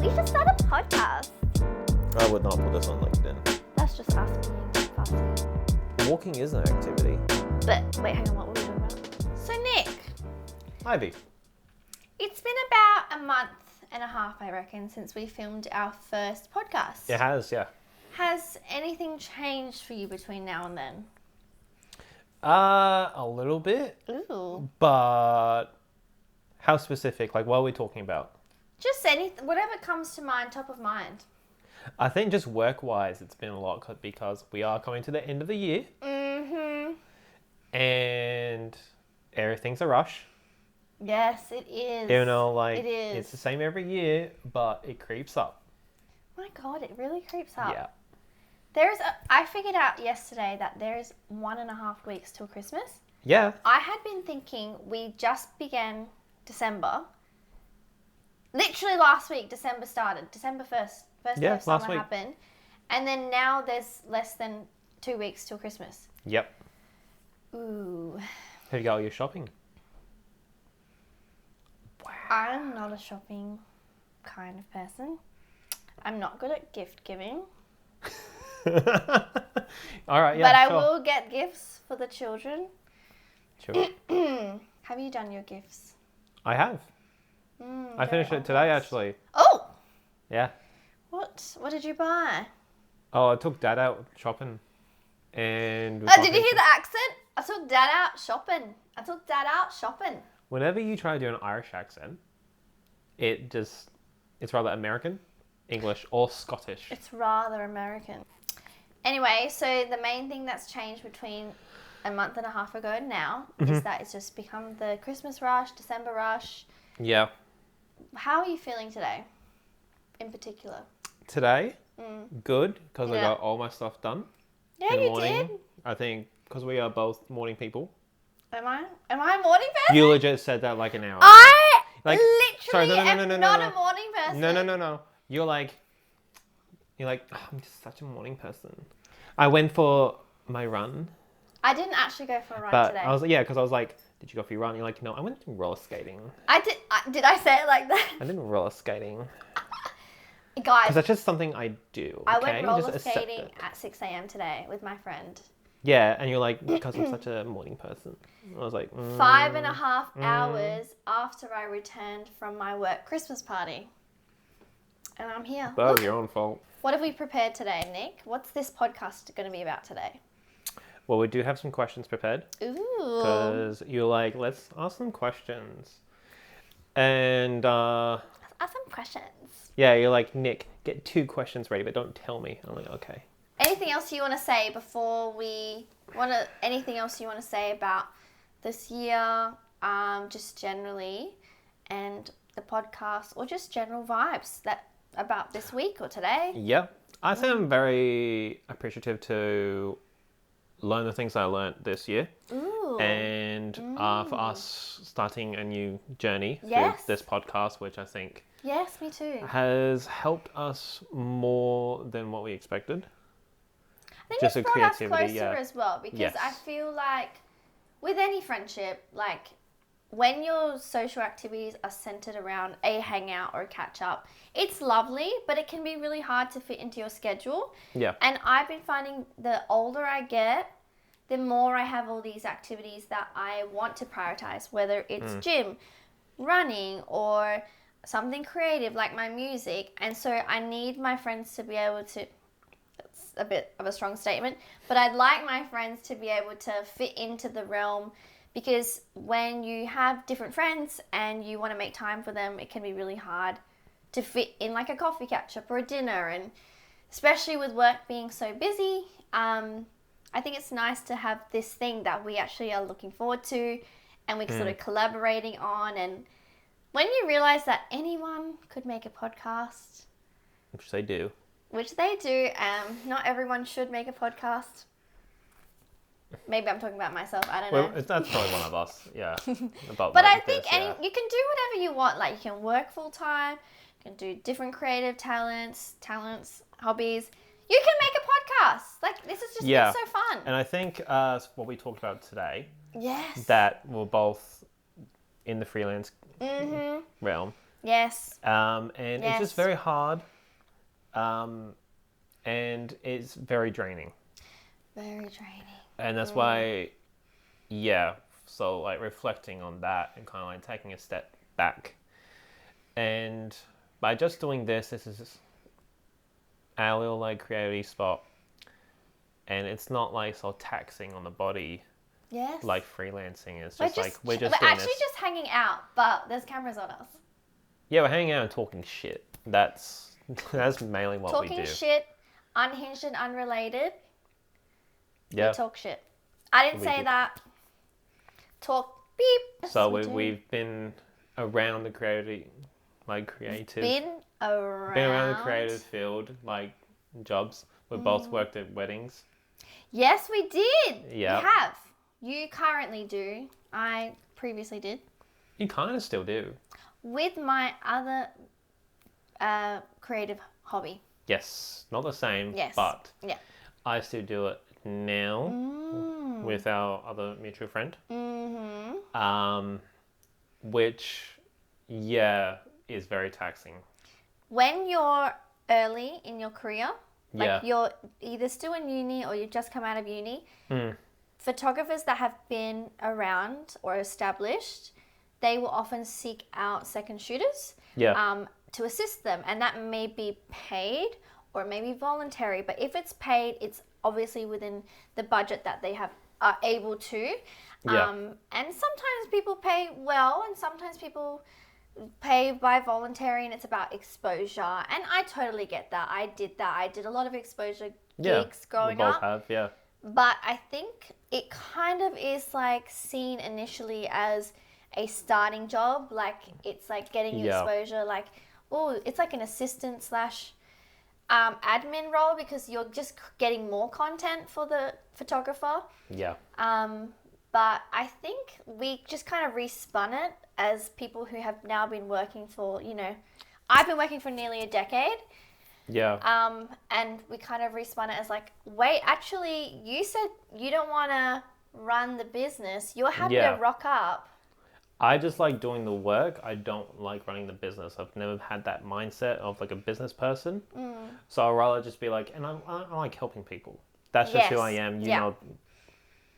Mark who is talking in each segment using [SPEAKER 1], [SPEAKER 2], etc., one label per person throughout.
[SPEAKER 1] We should start a podcast.
[SPEAKER 2] I would not put this on LinkedIn.
[SPEAKER 1] That's just us being fussy.
[SPEAKER 2] Walking is an activity.
[SPEAKER 1] But wait, hang on, what were we talking about? So Nick,
[SPEAKER 2] Ivy.
[SPEAKER 1] it's been about a month and a half, I reckon, since we filmed our first podcast.
[SPEAKER 2] It has, yeah.
[SPEAKER 1] Has anything changed for you between now and then?
[SPEAKER 2] A little bit,
[SPEAKER 1] Ooh.
[SPEAKER 2] but how specific? Like, what are we talking about?
[SPEAKER 1] Just anything, whatever comes to mind, top of mind.
[SPEAKER 2] I think just work-wise, it's been a lot because we are coming to the end of the year.
[SPEAKER 1] Mm-hmm.
[SPEAKER 2] And everything's a rush.
[SPEAKER 1] Yes, it is.
[SPEAKER 2] You know, like,
[SPEAKER 1] it is.
[SPEAKER 2] it's the same every year, but it creeps up.
[SPEAKER 1] My God, it really creeps up.
[SPEAKER 2] Yeah.
[SPEAKER 1] I figured out yesterday that there's 1.5 weeks till Christmas.
[SPEAKER 2] Yeah.
[SPEAKER 1] I had been thinking we just began December. Literally last week, December started. December 1st. First day of summer happened. And then now there's less than 2 weeks till Christmas.
[SPEAKER 2] Yep.
[SPEAKER 1] Ooh.
[SPEAKER 2] Have you got all your shopping?
[SPEAKER 1] I'm not a shopping kind of person. I'm not good at gift giving.
[SPEAKER 2] All right, yeah,
[SPEAKER 1] but I
[SPEAKER 2] sure.
[SPEAKER 1] will get gifts for the children.
[SPEAKER 2] Sure.
[SPEAKER 1] Have you done your gifts?
[SPEAKER 2] I have. I finished it today, actually.
[SPEAKER 1] Oh!
[SPEAKER 2] Yeah.
[SPEAKER 1] What did you buy?
[SPEAKER 2] Oh, I took Dad out shopping. And...
[SPEAKER 1] Did you hear the accent? I took Dad out shopping.
[SPEAKER 2] Whenever you try to do an Irish accent, it's rather American, English, or Scottish.
[SPEAKER 1] It's rather American. Anyway, so the main thing that's changed between a month and a half ago and now is that it's just become the Christmas rush, December rush.
[SPEAKER 2] Yeah.
[SPEAKER 1] How are you feeling today, in particular?
[SPEAKER 2] Today, good, because I
[SPEAKER 1] Yeah.
[SPEAKER 2] got all my stuff done.
[SPEAKER 1] Yeah,
[SPEAKER 2] in the
[SPEAKER 1] you
[SPEAKER 2] morning.
[SPEAKER 1] did.
[SPEAKER 2] I think, because we are both morning people.
[SPEAKER 1] Am I a morning person?
[SPEAKER 2] You legit said that like an hour ago.
[SPEAKER 1] I
[SPEAKER 2] Like,
[SPEAKER 1] literally
[SPEAKER 2] sorry,
[SPEAKER 1] am not
[SPEAKER 2] no.
[SPEAKER 1] a morning person.
[SPEAKER 2] No. You're like, oh, I'm just such a morning person. I went for my run.
[SPEAKER 1] I didn't actually go for a run
[SPEAKER 2] But
[SPEAKER 1] today.
[SPEAKER 2] because I was like, did you go for your run? You're like, no, I went roller skating.
[SPEAKER 1] I did. Did I say it like that?
[SPEAKER 2] I didn't roller skating.
[SPEAKER 1] Guys,
[SPEAKER 2] Because that's just something I do.
[SPEAKER 1] I
[SPEAKER 2] okay?
[SPEAKER 1] went roller
[SPEAKER 2] Just accept
[SPEAKER 1] skating
[SPEAKER 2] it.
[SPEAKER 1] at 6 a.m. today with my friend.
[SPEAKER 2] Yeah, and you're like, because I'm such a morning person. I was like,
[SPEAKER 1] 5.5 hours after I returned from my work Christmas party. And I'm here.
[SPEAKER 2] that was
[SPEAKER 1] Look,
[SPEAKER 2] your own fault.
[SPEAKER 1] what have we prepared today, Nick? What's this podcast going to be about today?
[SPEAKER 2] Well, we do have some questions prepared.
[SPEAKER 1] Ooh.
[SPEAKER 2] Because you're like, let's ask some questions. And,
[SPEAKER 1] Ask some questions.
[SPEAKER 2] yeah, you're like, Nick, get 2 questions ready, but don't tell me. I'm like, okay.
[SPEAKER 1] Anything else you want to say before we anything else you want to say about this year, just generally, and the podcast, or just general vibes about this week or today?
[SPEAKER 2] Yeah. I think I'm very appreciative to learn the things I learned this year.
[SPEAKER 1] Ooh.
[SPEAKER 2] And for us starting a new journey
[SPEAKER 1] Yes.
[SPEAKER 2] through this podcast, which I think
[SPEAKER 1] Yes, me too.
[SPEAKER 2] has helped us more than what we expected.
[SPEAKER 1] I think
[SPEAKER 2] Just
[SPEAKER 1] it's
[SPEAKER 2] a
[SPEAKER 1] brought us
[SPEAKER 2] creativity,
[SPEAKER 1] closer
[SPEAKER 2] yeah.
[SPEAKER 1] as well, because
[SPEAKER 2] Yes.
[SPEAKER 1] I feel like with any friendship, like when your social activities are centered around a hangout or a catch up, it's lovely, but it can be really hard to fit into your schedule.
[SPEAKER 2] Yeah.
[SPEAKER 1] And I've been finding the older I get, the more I have all these activities that I want to prioritize, whether it's gym, running, or something creative like my music. And so I need my friends to be able to, it's a bit of a strong statement, but I'd like my friends to be able to fit into the realm, because when you have different friends and you want to make time for them, it can be really hard to fit in like a coffee catch up or a dinner. And especially with work being so busy, I think it's nice to have this thing that we actually are looking forward to and we're sort of collaborating on. And when you realize that anyone could make a podcast,
[SPEAKER 2] Which they do.
[SPEAKER 1] which they do, not everyone should make a podcast. Maybe I'm talking about myself, I don't know.
[SPEAKER 2] Well, that's probably one of us. Yeah.
[SPEAKER 1] But I think you can do whatever you want. Like, you can work full time, you can do different creative talents, hobbies. You can make a podcast. Like, this is just been so fun.
[SPEAKER 2] And I think what we talked about today,
[SPEAKER 1] Yes.
[SPEAKER 2] that we're both in the freelance realm,
[SPEAKER 1] Yes.
[SPEAKER 2] And it's just
[SPEAKER 1] Yes.
[SPEAKER 2] very hard. And it's very draining.
[SPEAKER 1] Very draining.
[SPEAKER 2] And that's why, yeah. So like reflecting on that and kind of like taking a step back. And by just doing this is just our little like creativity spot. And it's not like so taxing on the body
[SPEAKER 1] Yes.
[SPEAKER 2] like freelancing is.
[SPEAKER 1] We're
[SPEAKER 2] Just like we're just
[SPEAKER 1] we're
[SPEAKER 2] doing
[SPEAKER 1] actually
[SPEAKER 2] this.
[SPEAKER 1] just hanging out, but there's cameras on us.
[SPEAKER 2] Yeah, we're hanging out and talking shit. That's mainly what we do.
[SPEAKER 1] Talking shit, unhinged and unrelated.
[SPEAKER 2] Yeah.
[SPEAKER 1] We talk shit. I didn't
[SPEAKER 2] We
[SPEAKER 1] say
[SPEAKER 2] do.
[SPEAKER 1] that. Talk beep.
[SPEAKER 2] So
[SPEAKER 1] Yes, we do.
[SPEAKER 2] we've been around the creative
[SPEAKER 1] Been
[SPEAKER 2] around the creative field, like jobs. We both worked at weddings.
[SPEAKER 1] Yes, we did.
[SPEAKER 2] Yeah.
[SPEAKER 1] We have. You currently do. I previously did.
[SPEAKER 2] You kind of still do.
[SPEAKER 1] With my other creative hobby.
[SPEAKER 2] Yes, not the same.
[SPEAKER 1] Yes.
[SPEAKER 2] But
[SPEAKER 1] Yeah.
[SPEAKER 2] I still do it now with our other mutual friend.
[SPEAKER 1] Mm-hmm.
[SPEAKER 2] Which, yeah, is very taxing.
[SPEAKER 1] When you're early in your career, like
[SPEAKER 2] Yeah.
[SPEAKER 1] you're either still in uni or you've just come out of uni, photographers that have been around or established, they will often seek out second shooters
[SPEAKER 2] Yeah.
[SPEAKER 1] to assist them. And that may be paid or it may be voluntary. But if it's paid, it's obviously within the budget that they are able to.
[SPEAKER 2] Yeah.
[SPEAKER 1] And sometimes people pay well and sometimes people pay by voluntary and it's about exposure. And I totally get that. I did that. I did a lot of exposure gigs growing
[SPEAKER 2] we both
[SPEAKER 1] up.
[SPEAKER 2] have, yeah.
[SPEAKER 1] But I think it kind of is like seen initially as a starting job. Like it's like getting
[SPEAKER 2] Yeah.
[SPEAKER 1] exposure. Like, oh, it's like an assistant slash admin role because you're just getting more content for the photographer.
[SPEAKER 2] Yeah.
[SPEAKER 1] But I think we just kind of respun it as people who have now been working for, I've been working for nearly a decade.
[SPEAKER 2] Yeah.
[SPEAKER 1] And we kind of respun it as like, wait, actually, you said you don't want to run the business. You're happy
[SPEAKER 2] Yeah.
[SPEAKER 1] to rock up.
[SPEAKER 2] I just like doing the work. I don't like running the business. I've never had that mindset of like a business person. So I'd rather just be like, and I like helping people. That's just who I
[SPEAKER 1] Yes.
[SPEAKER 2] am.
[SPEAKER 1] Yeah.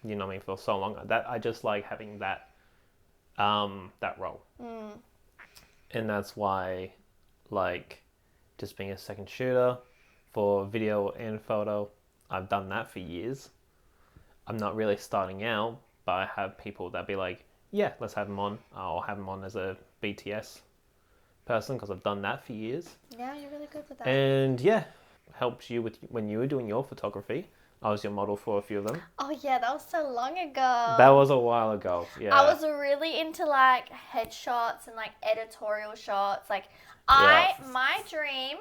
[SPEAKER 2] You know me for so long. That I just like having that role. And that's why, like, just being a second shooter for video and photo, I've done that for years. I'm not really starting out, but I have people that be like, yeah, let's have them on. I'll have them on as a BTS person because I've done that for years.
[SPEAKER 1] Yeah, you're really good with that.
[SPEAKER 2] And yeah, helped you with when you were doing your photography. I was your model for a few of them.
[SPEAKER 1] Oh, yeah, that was so long ago.
[SPEAKER 2] That was a while ago. Yeah.
[SPEAKER 1] I was really into like headshots and like editorial shots. Like my dream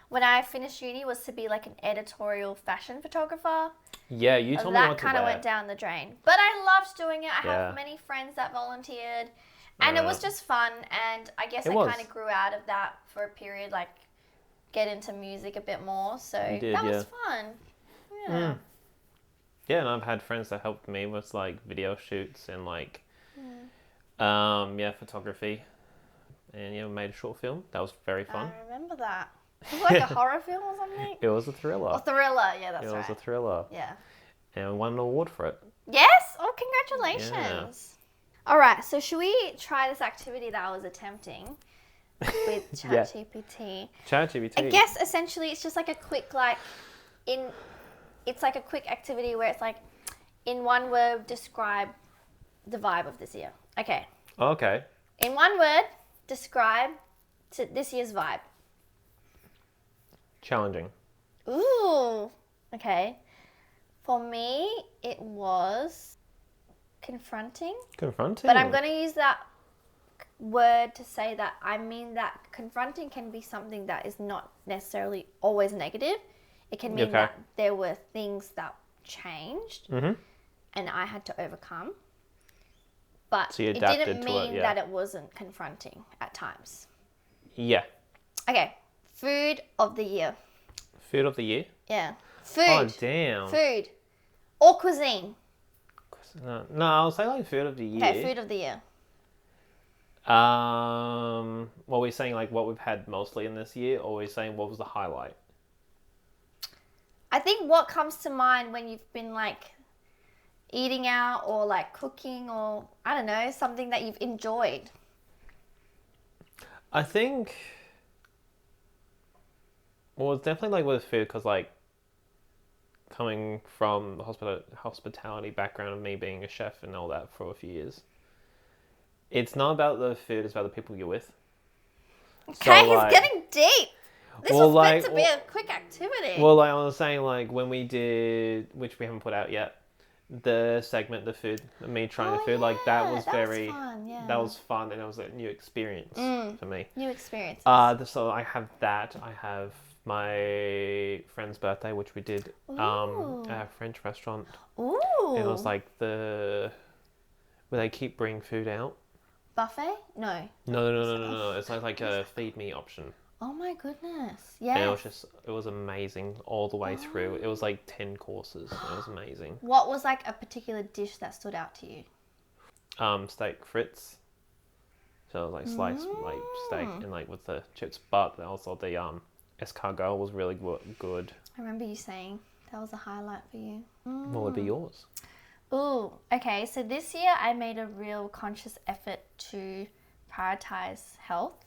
[SPEAKER 1] when I finished uni was to be like an editorial fashion photographer.
[SPEAKER 2] Yeah, you told me what
[SPEAKER 1] That
[SPEAKER 2] to
[SPEAKER 1] kind of
[SPEAKER 2] wear.
[SPEAKER 1] went down the drain. But I loved doing it. I
[SPEAKER 2] Yeah.
[SPEAKER 1] have many friends that volunteered. And it was just fun. And I guess
[SPEAKER 2] It
[SPEAKER 1] I
[SPEAKER 2] was.
[SPEAKER 1] kind of grew out of that for a period, like get into music a bit more. So
[SPEAKER 2] You did,
[SPEAKER 1] that was
[SPEAKER 2] yeah.
[SPEAKER 1] fun. Yeah.
[SPEAKER 2] Yeah, and I've had friends that helped me with like video shoots and like photography. And yeah, we made a short film. That was very fun.
[SPEAKER 1] I remember that. Was it like a horror film or something?
[SPEAKER 2] It was a thriller.
[SPEAKER 1] Or thriller. Yeah, that's
[SPEAKER 2] It
[SPEAKER 1] right.
[SPEAKER 2] was a thriller.
[SPEAKER 1] Yeah.
[SPEAKER 2] And we won an award for it.
[SPEAKER 1] Yes? Oh, congratulations. All right, so should we try this activity that I was attempting with
[SPEAKER 2] Yeah.
[SPEAKER 1] ChatGPT?
[SPEAKER 2] ChatGPT.
[SPEAKER 1] I guess essentially it's just like a quick it's like a quick activity where it's like in one word describe the vibe of this year. Okay.
[SPEAKER 2] Okay.
[SPEAKER 1] In one word describe this year's vibe.
[SPEAKER 2] Challenging.
[SPEAKER 1] Ooh. Okay. For me, it was confronting.
[SPEAKER 2] Confronting.
[SPEAKER 1] But I'm going to use that word to say that I mean that confronting can be something that is not necessarily always negative. It can mean that there were things that changed and I had to overcome. But
[SPEAKER 2] So you
[SPEAKER 1] it
[SPEAKER 2] adapted
[SPEAKER 1] didn't
[SPEAKER 2] to
[SPEAKER 1] mean
[SPEAKER 2] it, yeah.
[SPEAKER 1] that it wasn't confronting at times.
[SPEAKER 2] Yeah.
[SPEAKER 1] Okay. Food of the year.
[SPEAKER 2] Food of the year.
[SPEAKER 1] Yeah. Food.
[SPEAKER 2] Oh damn.
[SPEAKER 1] Food. Or cuisine.
[SPEAKER 2] No, I'll say like food of the year.
[SPEAKER 1] Okay, food of the year.
[SPEAKER 2] Well, we saying like what we've had mostly in this year, or are we saying what was the highlight?
[SPEAKER 1] I think what comes to mind when you've been like eating out or like cooking or I don't know, something that you've enjoyed.
[SPEAKER 2] I think, well, it's definitely like with food because like coming from the hospitality background of me being a chef and all that for a few years, it's not about the food; it's about the people you're with.
[SPEAKER 1] Okay,
[SPEAKER 2] So, like,
[SPEAKER 1] it's getting deep. This
[SPEAKER 2] well,
[SPEAKER 1] was
[SPEAKER 2] like,
[SPEAKER 1] meant to be a quick activity.
[SPEAKER 2] well, like I was saying, like when we did, which we haven't put out yet, the segment, the food, me trying the food, like that was very,
[SPEAKER 1] fun, yeah.
[SPEAKER 2] that was fun, and it was a new experience for me.
[SPEAKER 1] New experiences.
[SPEAKER 2] So I have that. I have my friend's birthday, which we did at a French restaurant.
[SPEAKER 1] Ooh.
[SPEAKER 2] It was like where they keep bringing food out.
[SPEAKER 1] Buffet? No.
[SPEAKER 2] No. It's like a feed me option.
[SPEAKER 1] Oh my goodness. Yeah.
[SPEAKER 2] And it was amazing all the way through. It was like 10 courses. It was amazing.
[SPEAKER 1] What was like a particular dish that stood out to you?
[SPEAKER 2] Steak frites. So it was like sliced like steak and like with the chips, but also the escargot was really good.
[SPEAKER 1] I remember you saying that was a highlight for you.
[SPEAKER 2] What would be yours?
[SPEAKER 1] Ooh, okay. So this year I made a real conscious effort to prioritize health.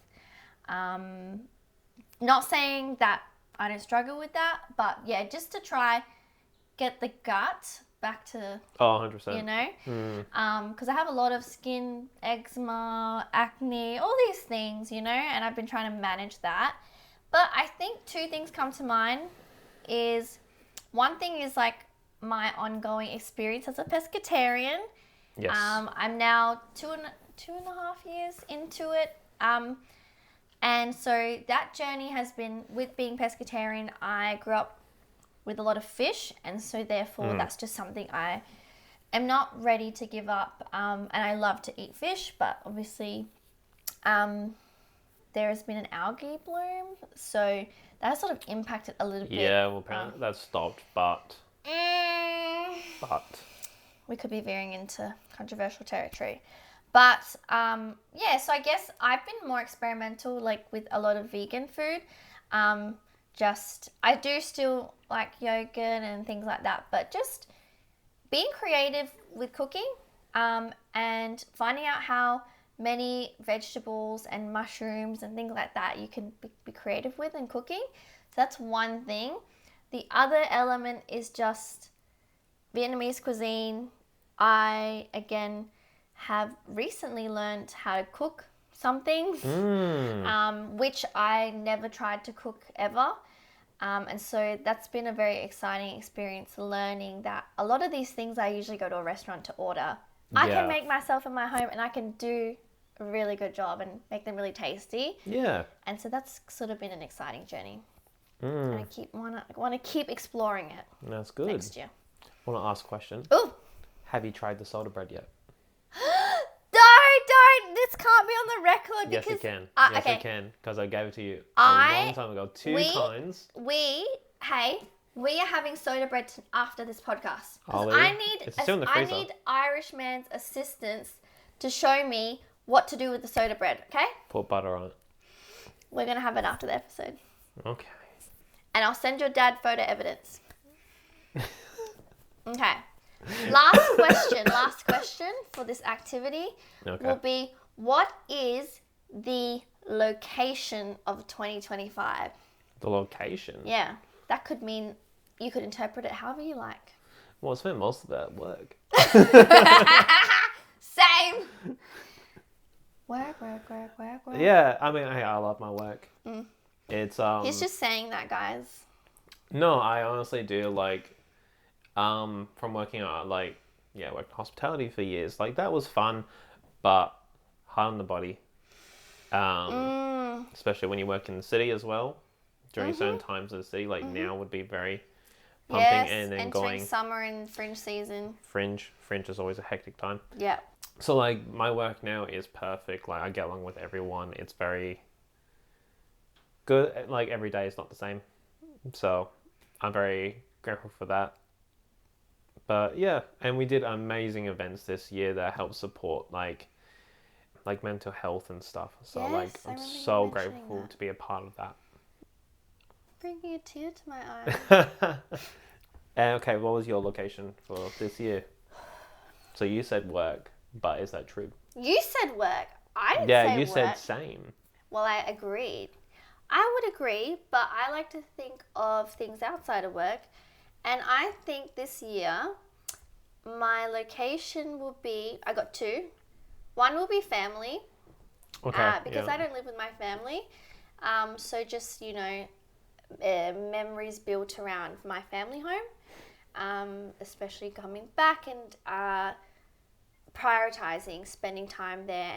[SPEAKER 1] Not saying that I don't struggle with that, but yeah, just to try get the gut back to,
[SPEAKER 2] 100%.
[SPEAKER 1] you know, because I have a lot of skin eczema, acne, all these things, you know, and I've been trying to manage that. But I think two things come to mind. Is one thing is like my ongoing experience as a pescatarian.
[SPEAKER 2] Yes.
[SPEAKER 1] I'm now two and a half years into it. And so that journey has been, with being pescatarian, I grew up with a lot of fish. And so therefore that's just something I am not ready to give up. And I love to eat fish, but obviously there has been an algae bloom. So that has sort of impacted a little bit.
[SPEAKER 2] Yeah, well, apparently that stopped, but
[SPEAKER 1] we could be veering into controversial territory. But yeah, so I guess I've been more experimental, like with a lot of vegan food. I do still like yogurt and things like that, but just being creative with cooking and finding out how many vegetables and mushrooms and things like that you can be creative with in cooking. So that's one thing. The other element is just Vietnamese cuisine. I, again, have recently learned how to cook some things, which I never tried to cook ever. And so that's been a very exciting experience, learning that a lot of these things I usually go to a restaurant to order. I can make myself in my home, and I can do a really good job and make them really tasty.
[SPEAKER 2] Yeah.
[SPEAKER 1] And so that's sort of been an exciting journey. And I want to keep exploring it.
[SPEAKER 2] That's good.
[SPEAKER 1] Next year.
[SPEAKER 2] I want to ask a question.
[SPEAKER 1] Ooh.
[SPEAKER 2] Have you tried the soda bread yet?
[SPEAKER 1] Don't. This can't be on the record.
[SPEAKER 2] Yes,
[SPEAKER 1] because,
[SPEAKER 2] it can.
[SPEAKER 1] Okay.
[SPEAKER 2] Yes, it can, because I gave it to you a long time ago. Two kinds.
[SPEAKER 1] We are having soda bread after this podcast.
[SPEAKER 2] Oh,
[SPEAKER 1] I
[SPEAKER 2] really?
[SPEAKER 1] need Irishman's assistance to show me what to do with the soda bread, okay?
[SPEAKER 2] Put butter on it.
[SPEAKER 1] We're going to have it after the episode.
[SPEAKER 2] Okay.
[SPEAKER 1] And I'll send your dad photo evidence. Okay. Last question for this activity will be, what is the location of 2025?
[SPEAKER 2] The location?
[SPEAKER 1] Yeah. That could mean, you could interpret it however you like.
[SPEAKER 2] Well, I spent most of that at work.
[SPEAKER 1] Same. Work.
[SPEAKER 2] Yeah, I mean, I love my work. It's
[SPEAKER 1] He's just saying that, guys.
[SPEAKER 2] No, I honestly do. Like, from working on worked in hospitality for years. Like, that was fun, but hard on the body. Especially when you work in the city as well. During certain times in the city, like now would be very pumping, and then
[SPEAKER 1] entering summer and fringe season.
[SPEAKER 2] Fringe is always a hectic time.
[SPEAKER 1] Yeah.
[SPEAKER 2] So like my work now is perfect. Like I get along with everyone. It's very good. Like every day is not the same. So I'm very grateful for that. But yeah, and we did amazing events this year that helped support like like mental health and stuff. So
[SPEAKER 1] Yes,
[SPEAKER 2] like
[SPEAKER 1] I
[SPEAKER 2] I'm
[SPEAKER 1] remember you
[SPEAKER 2] so
[SPEAKER 1] mentioning
[SPEAKER 2] grateful
[SPEAKER 1] that.
[SPEAKER 2] to be a part of that.
[SPEAKER 1] Bringing a tear to my eye.
[SPEAKER 2] And okay, what was your location for this year? So you said work, but is that true?
[SPEAKER 1] You said work. I didn't
[SPEAKER 2] Yeah,
[SPEAKER 1] say
[SPEAKER 2] you
[SPEAKER 1] work.
[SPEAKER 2] said same.
[SPEAKER 1] Well, I agreed. I would agree, but I like to think of things outside of work. And I think this year, my location will be, I got two. One will be family,
[SPEAKER 2] Okay.
[SPEAKER 1] because
[SPEAKER 2] yeah.
[SPEAKER 1] I don't live with my family. So just, memories built around my family home, especially coming back and prioritizing spending time there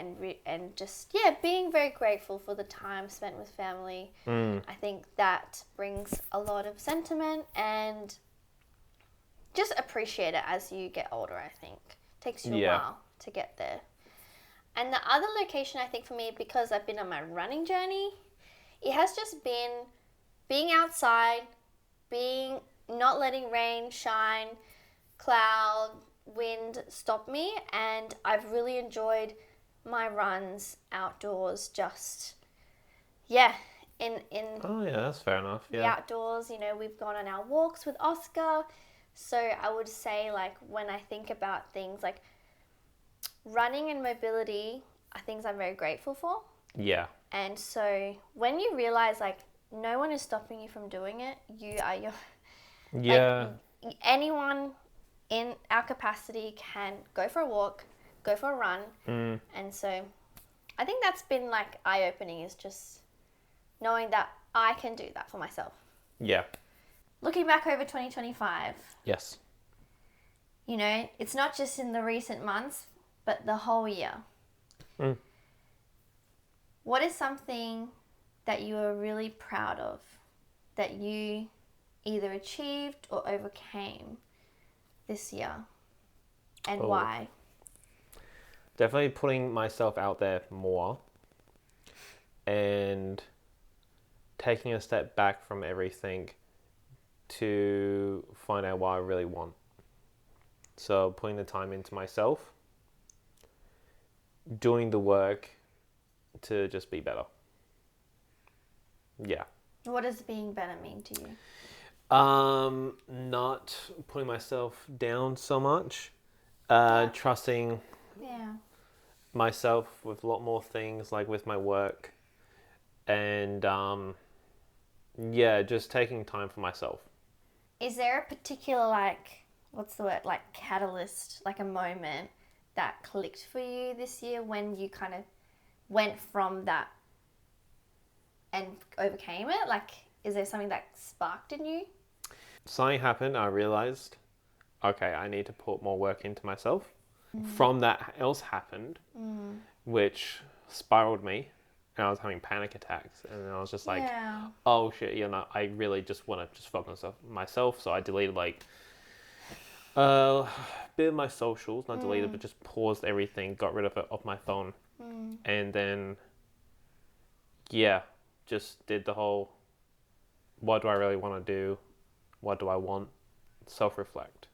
[SPEAKER 1] and just being very grateful for the time spent with family. I think that brings a lot of sentiment and just appreciate it as you get older. I think takes you a while to get there. And the other location, I think, for me, because I've been on my running journey, it has just been being outside, being not letting rain, shine, cloud, wind stop me. And I've really enjoyed my runs outdoors, just, in
[SPEAKER 2] Oh yeah, that's fair enough.
[SPEAKER 1] the
[SPEAKER 2] Yeah.
[SPEAKER 1] outdoors. We've gone on our walks with Oscar. So I would say, like, when I think about things like running and mobility are things I'm very grateful for.
[SPEAKER 2] Yeah.
[SPEAKER 1] And so when you realize, like, no one is stopping you from doing it, you are your...
[SPEAKER 2] Yeah.
[SPEAKER 1] Like, anyone in our capacity can go for a walk, go for a run. And so I think that's been, like, eye-opening, is just knowing that I can do that for myself.
[SPEAKER 2] Yeah.
[SPEAKER 1] Looking back over 2025,
[SPEAKER 2] Yes.
[SPEAKER 1] it's not just in the recent months, but the whole year. What is something that you are really proud of that you either achieved or overcame this year, and why?
[SPEAKER 2] Definitely putting myself out there more and taking a step back from everything to find out what I really want. So putting the time into myself, doing the work to just be better. Yeah.
[SPEAKER 1] What does being better mean to you?
[SPEAKER 2] Not putting myself down so much. Trusting myself with a lot more things, like with my work, and just taking time for myself.
[SPEAKER 1] Is there a particular, like, what's the word, like, catalyst, like a moment that clicked for you this year when you kind of went from that and overcame it? Like, is there something that sparked in you?
[SPEAKER 2] Something happened. I realized, okay, I need to put more work into myself. From that else happened, which spiraled me, and I was having panic attacks, and I was just like, oh shit, I really just want to just focus on myself. So I deleted like a bit of my socials, not deleted, but just paused everything, got rid of it off my phone, and then just did the whole, what do I really want to do? What do I want? Self-reflect.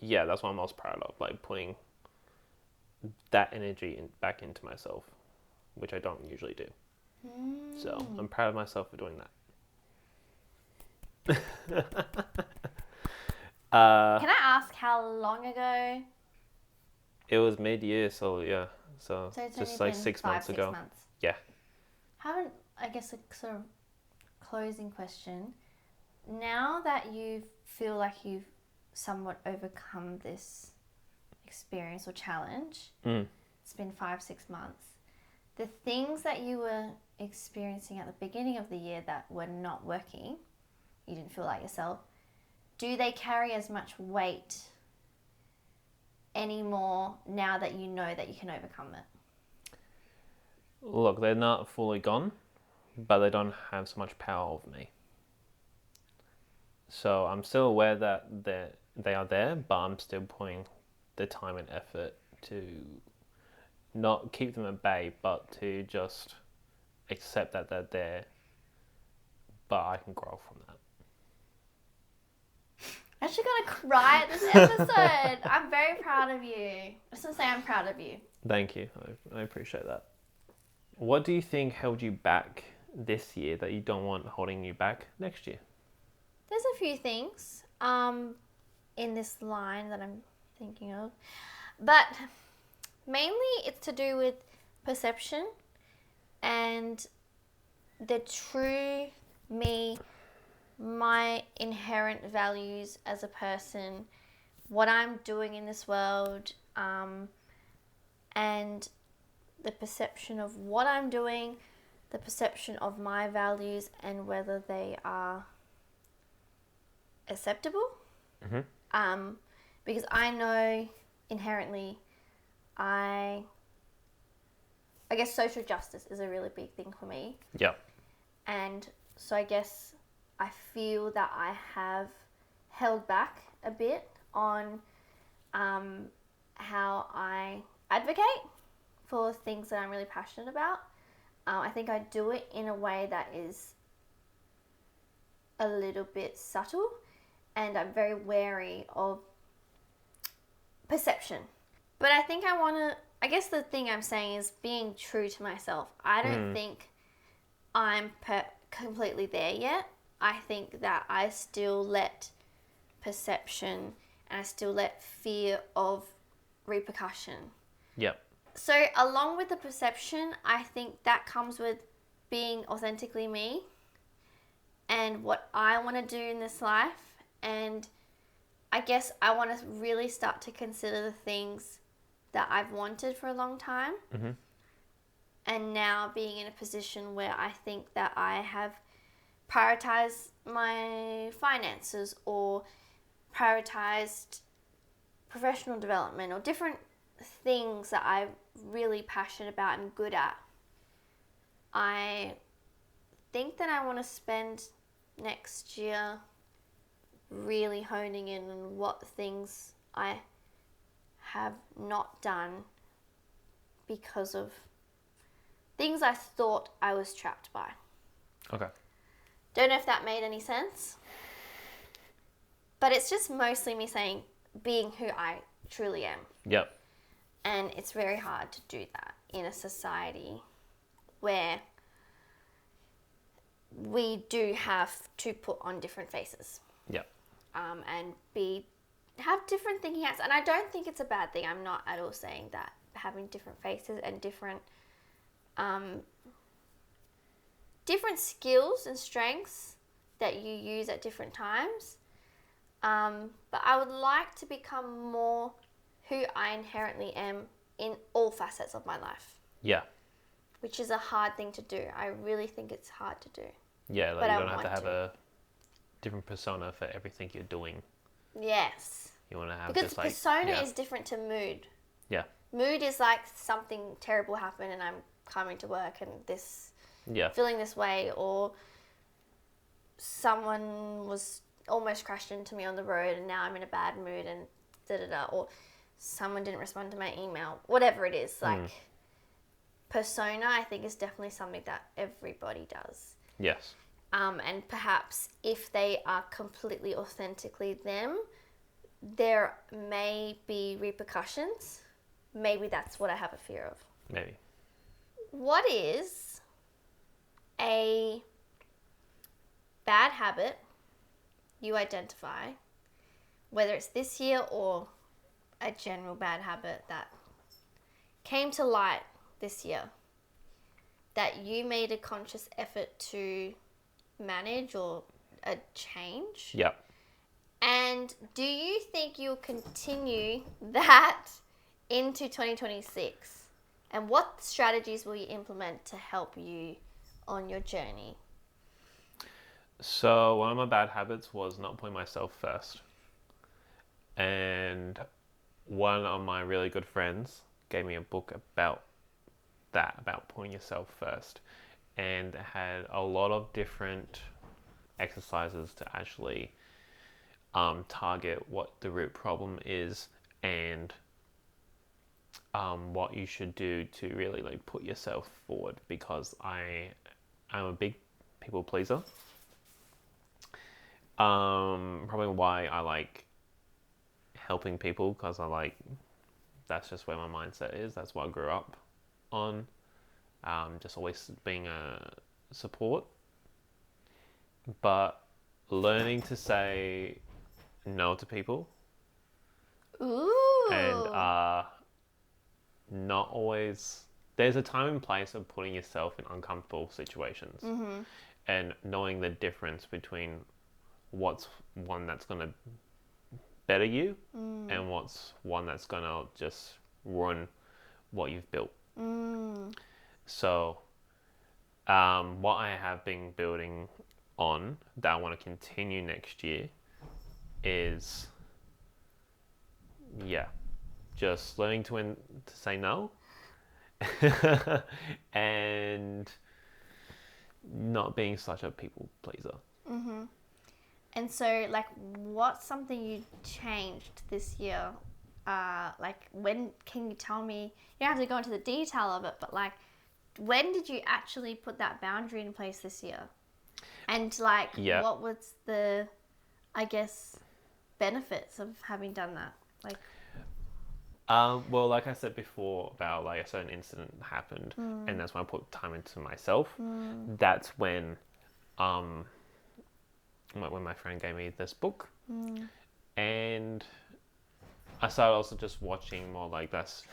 [SPEAKER 2] Yeah, that's what I'm most proud of, like putting that energy back into myself, which I don't usually do. So I'm proud of myself for doing that.
[SPEAKER 1] Can I ask how long ago?
[SPEAKER 2] It was mid-year, so yeah. So
[SPEAKER 1] So it's
[SPEAKER 2] just
[SPEAKER 1] only
[SPEAKER 2] like
[SPEAKER 1] been
[SPEAKER 2] 6 months
[SPEAKER 1] 6
[SPEAKER 2] ago.
[SPEAKER 1] months.
[SPEAKER 2] Yeah.
[SPEAKER 1] Haven't, I guess, a sort of closing question. Now that you feel like you've somewhat overcome this experience or challenge, it's been 5-6 months. The things that you were experiencing at the beginning of the year that were not working, you didn't feel like yourself, do they carry as much weight anymore now that you know that you can overcome it?
[SPEAKER 2] Look, they're not fully gone, but they don't have so much power over me. So I'm still aware that they are there, but I'm still putting the time and effort to not keep them at bay, but to just accept that they're there, but I can grow from that.
[SPEAKER 1] I'm actually gonna cry at this episode. I'm very proud of you. I just want to say I'm proud of you.
[SPEAKER 2] Thank you. I appreciate that. What do you think held you back this year that you don't want holding you back next year?
[SPEAKER 1] There's a few things in this line that I'm thinking of, but mainly it's to do with perception and the true me, my inherent values as a person, what I'm doing in this world, and the perception of what I'm doing, the perception of my values, and whether they are acceptable.
[SPEAKER 2] Mm-hmm.
[SPEAKER 1] Because I know inherently, I guess social justice is a really big thing for me.
[SPEAKER 2] Yeah.
[SPEAKER 1] And so I guess I feel that I have held back a bit on how I advocate for things that I'm really passionate about. I think I do it in a way that is a little bit subtle, and I'm very wary of perception. But I think I guess the thing I'm saying is being true to myself. I don't think I'm completely there yet. I think that I still let perception and I still let fear of repercussion.
[SPEAKER 2] Yep.
[SPEAKER 1] So along with the perception, I think that comes with being authentically me and what I want to do in this life. And I guess I want to really start to consider the things that I've wanted for a long time.
[SPEAKER 2] Mm-hmm.
[SPEAKER 1] And now being in a position where I think that I have prioritized my finances or prioritized professional development or different things that I'm really passionate about and good at. I think that I want to spend next year really honing in on what things I have not done because of things I thought I was trapped by.
[SPEAKER 2] Okay.
[SPEAKER 1] Don't know if that made any sense. But it's just mostly me saying being who I truly am.
[SPEAKER 2] Yep.
[SPEAKER 1] And it's very hard to do that in a society where we do have to put on different faces.
[SPEAKER 2] Yep.
[SPEAKER 1] And have different thinking hats. And I don't think it's a bad thing. I'm not at all saying that having different faces and different skills and strengths that you use at different times. But I would like to become more who I inherently am in all facets of my life.
[SPEAKER 2] Yeah.
[SPEAKER 1] Which is a hard thing to do. I really think it's hard to do.
[SPEAKER 2] Yeah, like
[SPEAKER 1] but
[SPEAKER 2] you don't have to have a different persona for everything you're doing.
[SPEAKER 1] Yes.
[SPEAKER 2] You want to have
[SPEAKER 1] because
[SPEAKER 2] just like...
[SPEAKER 1] persona is different to mood.
[SPEAKER 2] Yeah.
[SPEAKER 1] Mood is like something terrible happened and I'm coming to work and feeling this way, or someone was almost crashed into me on the road and now I'm in a bad mood and da-da-da, or someone didn't respond to my email, whatever it is. Like, persona, I think, is definitely something that everybody does.
[SPEAKER 2] Yes.
[SPEAKER 1] And perhaps if they are completely authentically them, there may be repercussions. Maybe that's what I have a fear of.
[SPEAKER 2] Maybe.
[SPEAKER 1] What is a bad habit you identify, whether it's this year or a general bad habit that came to light this year, that you made a conscious effort to manage or a change?
[SPEAKER 2] Yep.
[SPEAKER 1] And do you think you'll continue that into 2026? And what strategies will you implement to help you on your journey?
[SPEAKER 2] So one of my bad habits was not putting myself first. And one of my really good friends gave me a book about that, about putting yourself first. And it had a lot of different exercises to actually target what the root problem is and what you should do to really like put yourself forward, because I'm a big people pleaser. Probably why I like helping people, because I like that's just where my mindset is. That's what I grew up on. Just always being a support. But learning to say no to people
[SPEAKER 1] Ooh.
[SPEAKER 2] and not always. There's a time and place of putting yourself in uncomfortable situations and knowing the difference between what's one that's going to better you and what's one that's going to just ruin what you've built. So, what I have been building on that I want to continue next year is, just learning to say no and not being such a people pleaser.
[SPEAKER 1] And so, like, what's something you changed this year? Like, when can you tell me? You don't have to go into the detail of it, but like, when did you actually put that boundary in place this year? And like, what was the, I guess, benefits of having done that? Like,
[SPEAKER 2] well, like I said before about like a certain incident happened, and that's when I put time into myself. That's when my friend gave me this book, and I started also just watching more like that's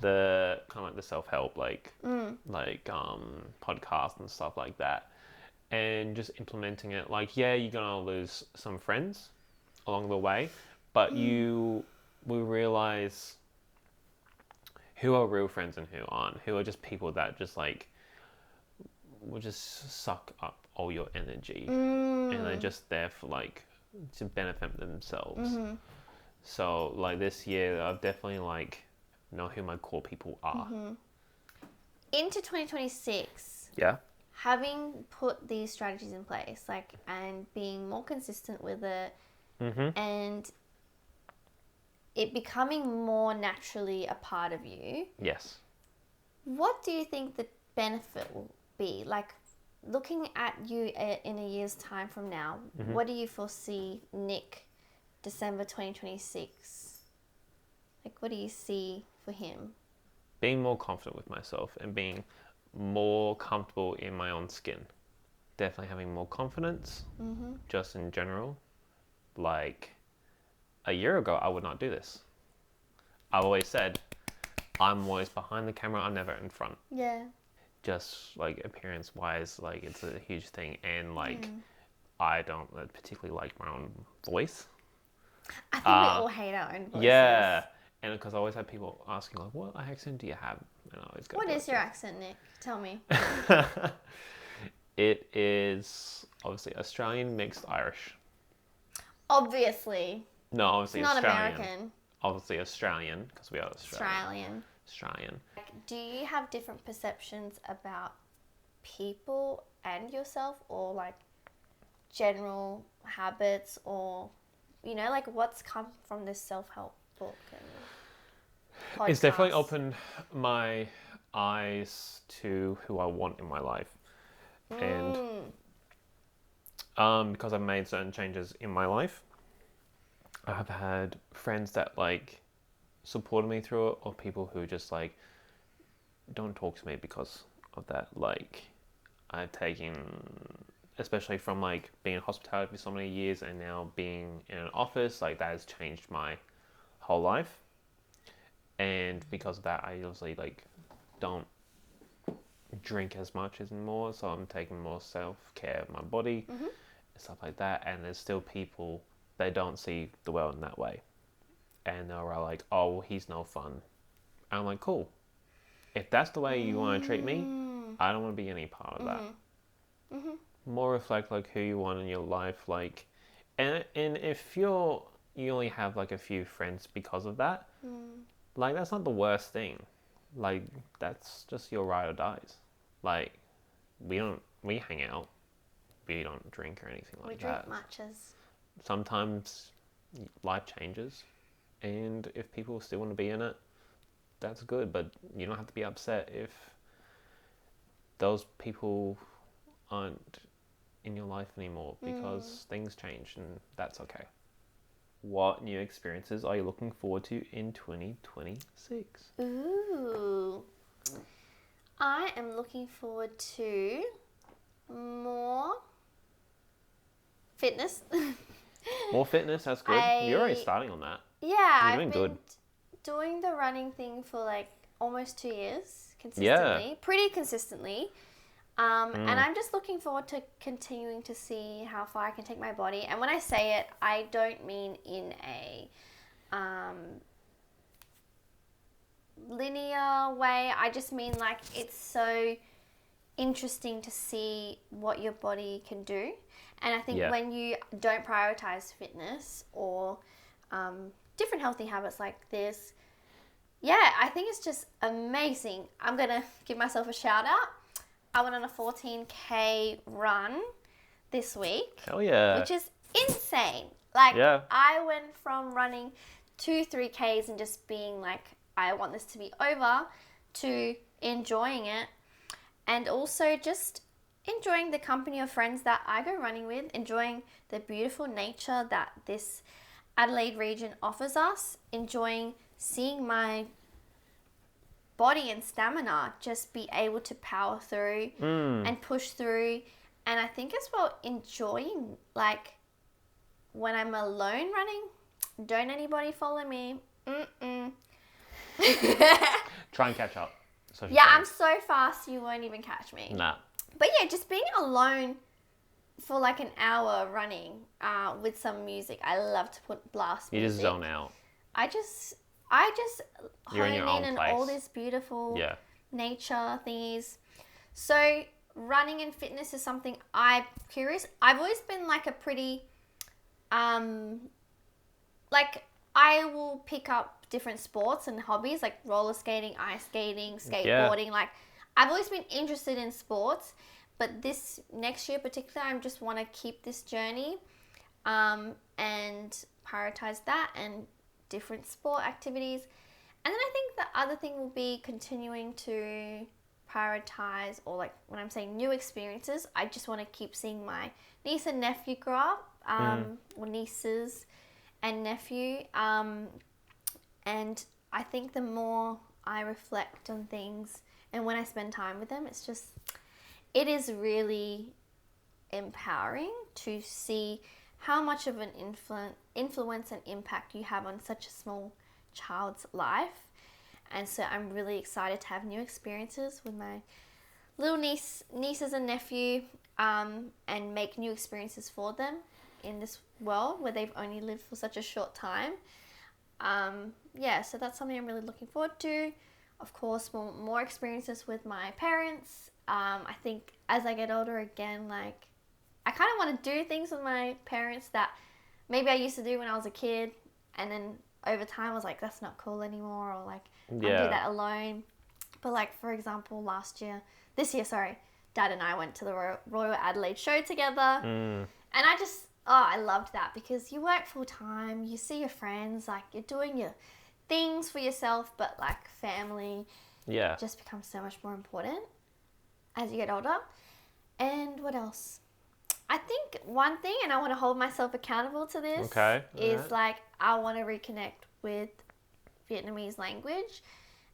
[SPEAKER 2] the kind of like the self-help like podcasts and stuff like that, and just implementing it. Like, yeah, you're gonna lose some friends along the way, but we realize who are real friends and who aren't, who are just people that just like will just suck up all your energy and they're just there for like to benefit themselves. So like this year I've definitely like know who my core people are.
[SPEAKER 1] Into 2026, having put these strategies in place, like, and being more consistent with it, and it becoming more naturally a part of you.
[SPEAKER 2] Yes.
[SPEAKER 1] What do you think the benefit will be? Like, looking at you in a year's time from now, what do you foresee Nick December 2026? Like, what do you see for him?
[SPEAKER 2] Being more confident with myself and being more comfortable in my own skin. Definitely having more confidence, just in general. Like, a year ago, I would not do this. I've always said, I'm always behind the camera, I'm never in front.
[SPEAKER 1] Yeah.
[SPEAKER 2] Just, like, appearance-wise, like, it's a huge thing. And, like, I don't particularly like my own voice.
[SPEAKER 1] I think we all hate our own voices.
[SPEAKER 2] Yeah. And because I always have people asking, like, what accent do you have? And I always go,
[SPEAKER 1] what is your accent, Nick? Tell me.
[SPEAKER 2] It is obviously Australian mixed Irish.
[SPEAKER 1] Obviously.
[SPEAKER 2] No, obviously
[SPEAKER 1] It's not
[SPEAKER 2] Australian.
[SPEAKER 1] American.
[SPEAKER 2] Obviously Australian, because we are Australian. Australian.
[SPEAKER 1] Do you have different perceptions about people and yourself, or like general habits, or, you know, like what's come from this self-help book and podcast?
[SPEAKER 2] It's definitely opened my eyes to who I want in my life. And because I've made certain changes in my life, I have had friends that like supported me through it, or people who just like don't talk to me because of that. Like, I've taken, especially from like being in hospitality for so many years and now being in an office, like that has changed my whole life. And because of that, I usually like don't drink as much anymore, so I'm taking more self-care of my body and stuff like that. And there's still people, they don't see the world in that way, and they're like, oh well, he's no fun. And I'm like, cool, if that's the way you want to treat me, I don't want to be any part of that. More reflect like who you want in your life, like, and if you only have like a few friends because of that, like that's not the worst thing. Like, that's just your ride or dies. Like, we hang out, we don't drink or anything like that.
[SPEAKER 1] We drink matches.
[SPEAKER 2] Sometimes life changes, and if people still want to be in it, that's good, but you don't have to be upset if those people aren't in your life anymore, because things change, and that's okay. what new experiences are you looking forward to in 2026?
[SPEAKER 1] Ooh. I am looking forward to more fitness.
[SPEAKER 2] More fitness, that's good. You're already starting on that.
[SPEAKER 1] Yeah,
[SPEAKER 2] You're
[SPEAKER 1] I've
[SPEAKER 2] doing
[SPEAKER 1] been
[SPEAKER 2] good.
[SPEAKER 1] doing the running thing for like almost 2 years consistently,
[SPEAKER 2] Yeah.
[SPEAKER 1] pretty consistently. And I'm just looking forward to continuing to see how far I can take my body. And when I say it, I don't mean in a linear way. I just mean like it's so interesting to see what your body can do. And I think when you don't prioritize fitness or different healthy habits like this, yeah, I think it's just amazing. I'm going to give myself a shout out. I went on a 14K run this week.
[SPEAKER 2] Hell yeah.
[SPEAKER 1] Which is insane. Like, I went from running 2-3Ks and just being like, I want this to be over, to enjoying it. And also just enjoying the company of friends that I go running with, enjoying the beautiful nature that this Adelaide region offers us, enjoying seeing my body and stamina just be able to power through and push through. And I think as well enjoying, like, when I'm alone running, don't anybody follow me.
[SPEAKER 2] Try and catch up.
[SPEAKER 1] Yeah, I'm so fast you won't even catch me.
[SPEAKER 2] Nah.
[SPEAKER 1] But yeah, just being alone for like an hour running with some music. I love to put blast music.
[SPEAKER 2] You just zone out.
[SPEAKER 1] I just
[SPEAKER 2] You're
[SPEAKER 1] hone
[SPEAKER 2] in your
[SPEAKER 1] in
[SPEAKER 2] own
[SPEAKER 1] on
[SPEAKER 2] place.
[SPEAKER 1] all this beautiful nature thingies. So running and fitness is something I'm curious. I've always been like a pretty like I will pick up different sports and hobbies like roller skating, ice skating, skateboarding. Like I've always been interested in sports, but this next year particularly, I just want to keep this journey and prioritize that and different sport activities. And then I think the other thing will be continuing to prioritize, or like when I'm saying new experiences, I just want to keep seeing my niece and nephew grow up, or nieces and nephew. And I think the more I reflect on things and when I spend time with them, it is really empowering to see how much of an influence and impact you have on such a small child's life. And so I'm really excited to have new experiences with my little nieces and nephew, and make new experiences for them in this world where they've only lived for such a short time. So that's something I'm really looking forward to. Of course, more experiences with my parents. I think as I get older again, like I kind of want to do things with my parents that maybe I used to do when I was a kid, and then over time I was like, that's not cool anymore, or like I'll do that alone. But like, for example, this year, Dad and I went to the Royal Adelaide show together, and I loved that because you work full time, you see your friends, like you're doing your things for yourself, but like family just becomes so much more important as you get older. And what else? I think one thing, and I want to hold myself accountable to this, is like I want to reconnect with Vietnamese language,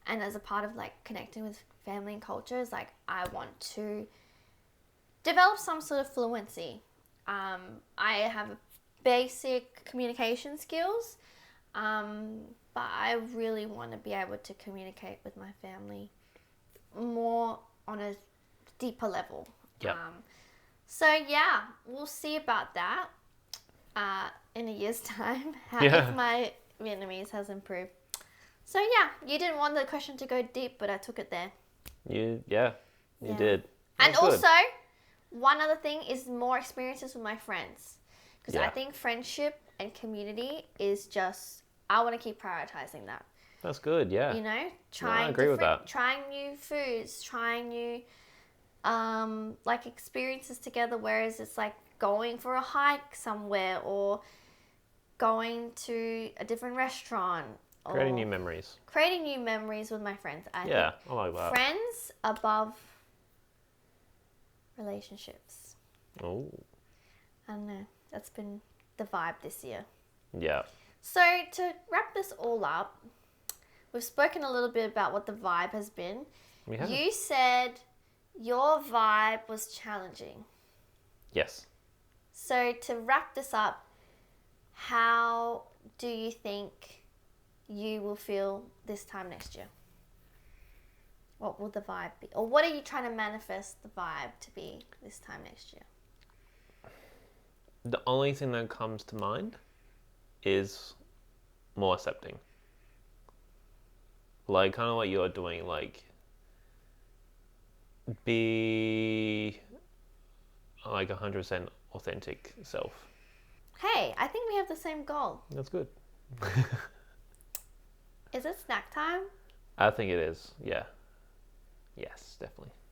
[SPEAKER 1] and as a part of like connecting with family and culture, is like I want to develop some sort of fluency. I have basic communication skills, but I really want to be able to communicate with my family more on a deeper level. So yeah, we'll see about that in a year's time, if my Vietnamese has improved. So yeah, you didn't want the question to go deep, but I took it there.
[SPEAKER 2] You did.
[SPEAKER 1] And also, one other thing is more experiences with my friends. Because I think friendship and community is just, I want to keep prioritizing that.
[SPEAKER 2] That's good, yeah.
[SPEAKER 1] You know,
[SPEAKER 2] I agree with that.
[SPEAKER 1] Trying new foods, trying new like experiences together, whereas it's like going for a hike somewhere or going to a different restaurant.
[SPEAKER 2] Creating new memories.
[SPEAKER 1] Creating new memories with my friends. I
[SPEAKER 2] like that.
[SPEAKER 1] Friends above relationships.
[SPEAKER 2] Oh.
[SPEAKER 1] I don't know. That's been the vibe this year.
[SPEAKER 2] Yeah.
[SPEAKER 1] So to wrap this all up, we've spoken a little bit about what the vibe has been.
[SPEAKER 2] We have.
[SPEAKER 1] You said your vibe was challenging.
[SPEAKER 2] Yes.
[SPEAKER 1] So to wrap this up, how do you think you will feel this time next year? What will the vibe be? Or what are you trying to manifest the vibe to be this time next year?
[SPEAKER 2] The only thing that comes to mind is more accepting. Like, kind of what you're doing, like, be like 100% authentic self.
[SPEAKER 1] Hey, I think we have the same goal.
[SPEAKER 2] That's good.
[SPEAKER 1] Is it snack time?
[SPEAKER 2] I think it is. Yeah. Yes, definitely.